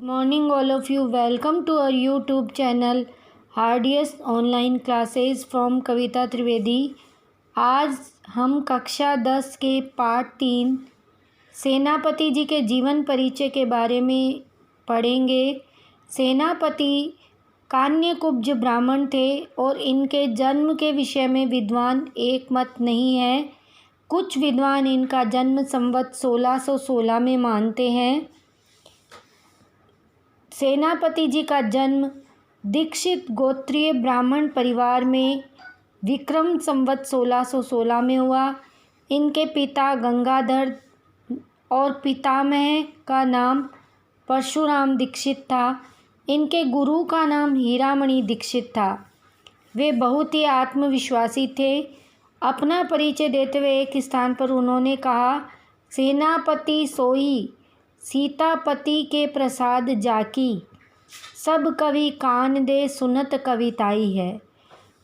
Morning all of you. Welcome to our YouTube channel Hardiest Online Classes from कविता त्रिवेदी। आज हम कक्षा 10 के पाठ 3 सेनापति जी के जीवन परिचय के बारे में पढ़ेंगे। सेनापति कान्यकुब्ज ब्राह्मण थे और इनके जन्म के विषय में विद्वान एक मत नहीं है। कुछ विद्वान इनका जन्म संवत 1616 में मानते हैं। सेनापति जी का जन्म दीक्षित गोत्रीय ब्राह्मण परिवार में विक्रम संवत 1616 में हुआ। इनके पिता गंगाधर और पितामह का नाम परशुराम दीक्षित था। इनके गुरु का नाम हीरामणि दीक्षित था। वे बहुत ही आत्मविश्वासी थे। अपना परिचय देते हुए एक स्थान पर उन्होंने कहा, सेनापति सोई सीतापति के प्रसाद जाकी, सब कवि कान दे सुनत कविताई है।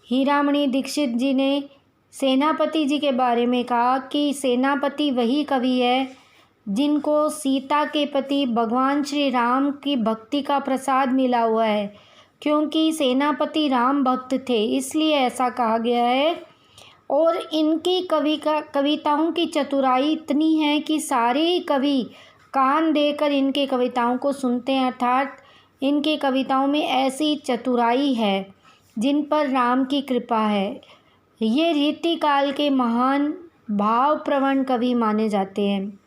हीरामणि दीक्षित जी ने सेनापति जी के बारे में कहा कि सेनापति वही कवि है जिनको सीता के पति भगवान श्री राम की भक्ति का प्रसाद मिला हुआ है। क्योंकि सेनापति राम भक्त थे इसलिए ऐसा कहा गया है। और इनकी कविताओं की चतुराई इतनी है कि सारे कवि कान देकर इनके कविताओं को सुनते हैं। अर्थात इनकी कविताओं में ऐसी चतुराई है जिन पर राम की कृपा है। ये रीतिकाल के महान भावप्रवण कवि माने जाते हैं।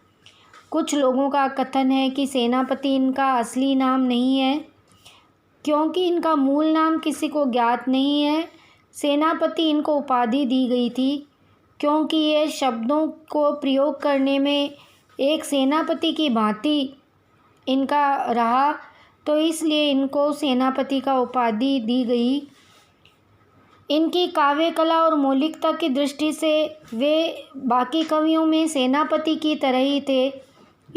कुछ लोगों का कथन है कि सेनापति इनका असली नाम नहीं है, क्योंकि इनका मूल नाम किसी को ज्ञात नहीं है। सेनापति इनको उपाधि दी गई थी क्योंकि ये शब्दों को प्रयोग करने में एक सेनापति की भांति इनका रहा, तो इसलिए इनको सेनापति का उपाधि दी गई। इनकी काव्य कला और मौलिकता की दृष्टि से वे बाकी कवियों में सेनापति की तरह ही थे,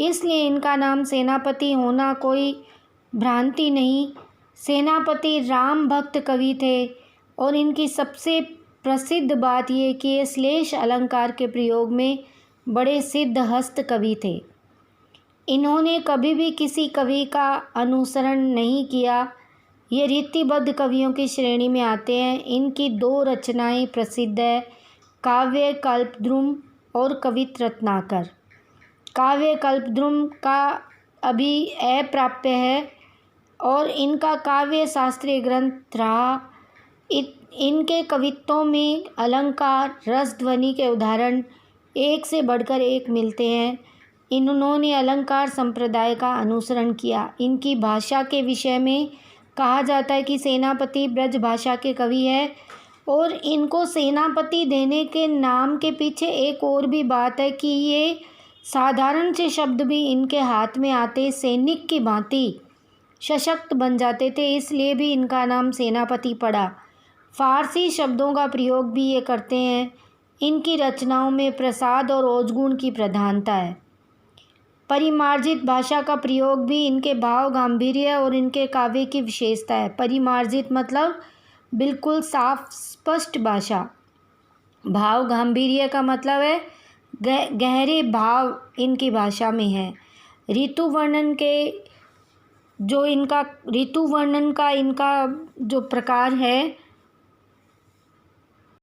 इसलिए इनका नाम सेनापति होना कोई भ्रांति नहीं। सेनापति राम भक्त कवि थे और इनकी सबसे प्रसिद्ध बात यह कि ये श्लेष अलंकार के प्रयोग में बड़े सिद्ध हस्त कवि थे। इन्होंने कभी भी किसी कवि का अनुसरण नहीं किया। ये रीतिबद्ध कवियों की श्रेणी में आते हैं। इनकी 2 रचनाएं प्रसिद्ध है, काव्य कल्पद्रुम और कवित रत्नाकर। काव्य कल्पद्रुम का अभी अप्राप्य है और इनका काव्य शास्त्रीय ग्रंथ रहा। इनके कवित्वों में अलंकार रस ध्वनि के उदाहरण एक से बढ़कर एक मिलते हैं। इन्होंने अलंकार संप्रदाय का अनुसरण किया। इनकी भाषा के विषय में कहा जाता है कि सेनापति ब्रज भाषा के कवि है। और इनको सेनापति देने के नाम के पीछे एक और भी बात है कि ये साधारण से शब्द भी इनके हाथ में आते सैनिक की भांति सशक्त बन जाते थे, इसलिए भी इनका नाम सेनापति पड़ा। फारसी शब्दों का प्रयोग भी ये करते हैं। इनकी रचनाओं में प्रसाद और ओजगुण की प्रधानता है। परिमार्जित भाषा का प्रयोग भी इनके भाव गांभीर्य और इनके काव्य की विशेषता है। परिमार्जित मतलब बिल्कुल साफ स्पष्ट भाषा। भाव गांभीर्य का मतलब है गहरे भाव इनकी भाषा में है। ऋतु वर्णन का इनका जो प्रकार है